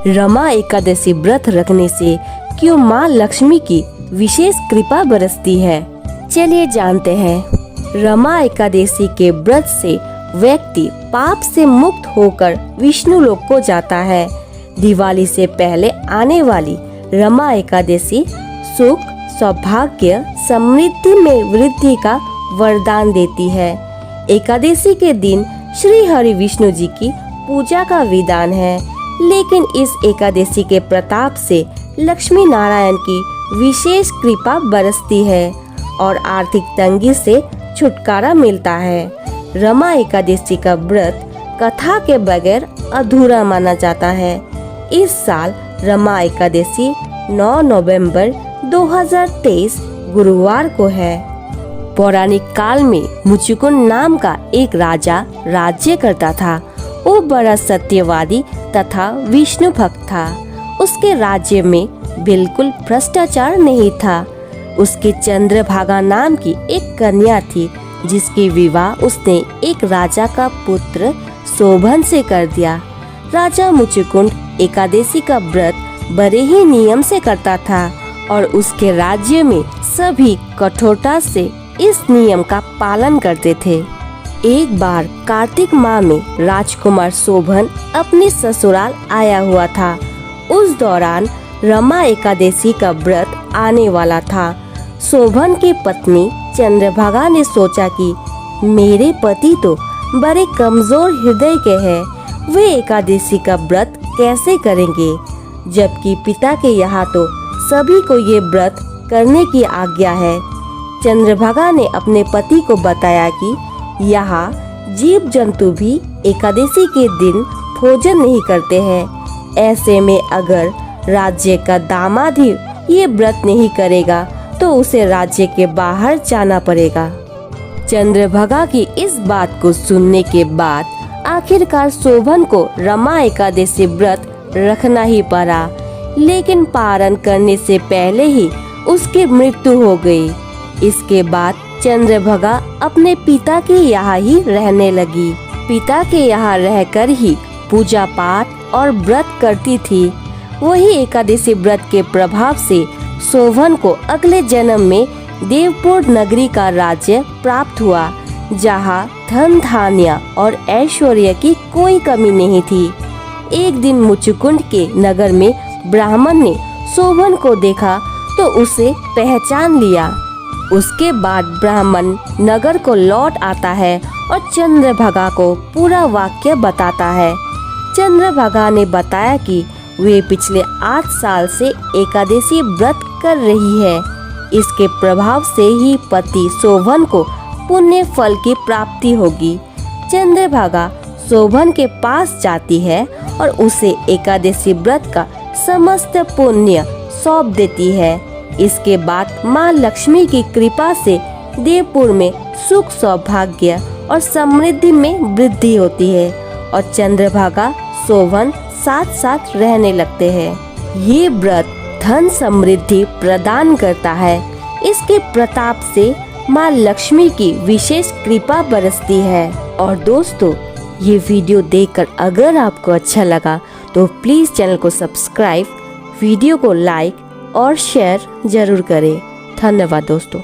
रमा एकादशी व्रत रखने से क्यों माँ लक्ष्मी की विशेष कृपा बरसती है, चलिए जानते हैं। रमा एकादशी के व्रत से व्यक्ति पाप से मुक्त होकर विष्णु लोक को जाता है। दिवाली से पहले आने वाली रमा एकादशी सुख, सौभाग्य, समृद्धि में वृद्धि का वरदान देती है। एकादशी के दिन श्री हरि विष्णु जी की पूजा का विधान है, लेकिन इस एकादशी के प्रताप से लक्ष्मी नारायण की विशेष कृपा बरसती है और आर्थिक तंगी से छुटकारा मिलता है। रमा एकादशी का व्रत कथा के बगैर अधूरा माना जाता है। इस साल रमा एकादशी 9 नवंबर 2023 गुरुवार को है। पौराणिक काल में मुचुकुंद नाम का एक राजा राज्य करता था। वो बड़ा सत्यवादी तथा विष्णु भक्त था। उसके राज्य में बिल्कुल भ्रष्टाचार नहीं था। उसके चंद्रभागा नाम की एक कन्या थी, जिसकी विवाह उसने एक राजा का पुत्र शोभन से कर दिया। राजा मुचुकुंद एकादशी का व्रत बड़े ही नियम से करता था और उसके राज्य में सभी कठोरता से इस नियम का पालन करते थे। एक बार कार्तिक माह में राजकुमार शोभन अपने ससुराल आया हुआ था। उस दौरान रमा एकादशी का व्रत आने वाला था। शोभन की पत्नी चंद्रभागा ने सोचा कि मेरे पति तो बड़े कमजोर हृदय के हैं, वे एकादशी का व्रत कैसे करेंगे, जबकि पिता के यहाँ तो सभी को ये व्रत करने की आज्ञा है। चंद्रभागा ने अपने पति को बताया कि यहाँ जीव जंतु भी एकादशी के दिन भोजन नहीं करते हैं। ऐसे में अगर राज्य का दामाद ही ये व्रत नहीं करेगा तो उसे राज्य के बाहर जाना पड़ेगा। चंद्रभागा की इस बात को सुनने के बाद आखिरकार शोभन को रमा एकादशी व्रत रखना ही पड़ा, लेकिन पारण करने से पहले ही उसकी मृत्यु हो गई। इसके बाद चंद्रभागा अपने पिता के यहाँ ही रहने लगी। पिता के यहाँ रहकर ही पूजा पाठ और व्रत करती थी। वही एकादशी व्रत के प्रभाव से शोभन को अगले जन्म में देवपुर नगरी का राज्य प्राप्त हुआ, जहाँ धन धान्य और ऐश्वर्य की कोई कमी नहीं थी। एक दिन मुचुकुंद के नगर में ब्राह्मण ने शोभन को देखा तो उसे पहचान लिया। उसके बाद ब्राह्मण नगर को लौट आता है और चंद्रभागा को पूरा वाक्य बताता है। चंद्रभागा ने बताया कि वे पिछले 8 साल से एकादशी व्रत कर रही है। इसके प्रभाव से ही पति शोभन को पुण्य फल की प्राप्ति होगी। चंद्रभागा शोभन के पास जाती है और उसे एकादशी व्रत का समस्त पुण्य सौंप देती है। इसके बाद माँ लक्ष्मी की कृपा से देवपुर में सुख, सौभाग्य और समृद्धि में वृद्धि होती है और चंद्रभागा शोभन साथ साथ रहने लगते हैं। ये व्रत धन समृद्धि प्रदान करता है। इसके प्रताप से माँ लक्ष्मी की विशेष कृपा बरसती है। और दोस्तों, ये वीडियो देखकर अगर आपको अच्छा लगा तो प्लीज चैनल को सब्सक्राइब, वीडियो को लाइक और शेयर जरूर करें। धन्यवाद दोस्तों।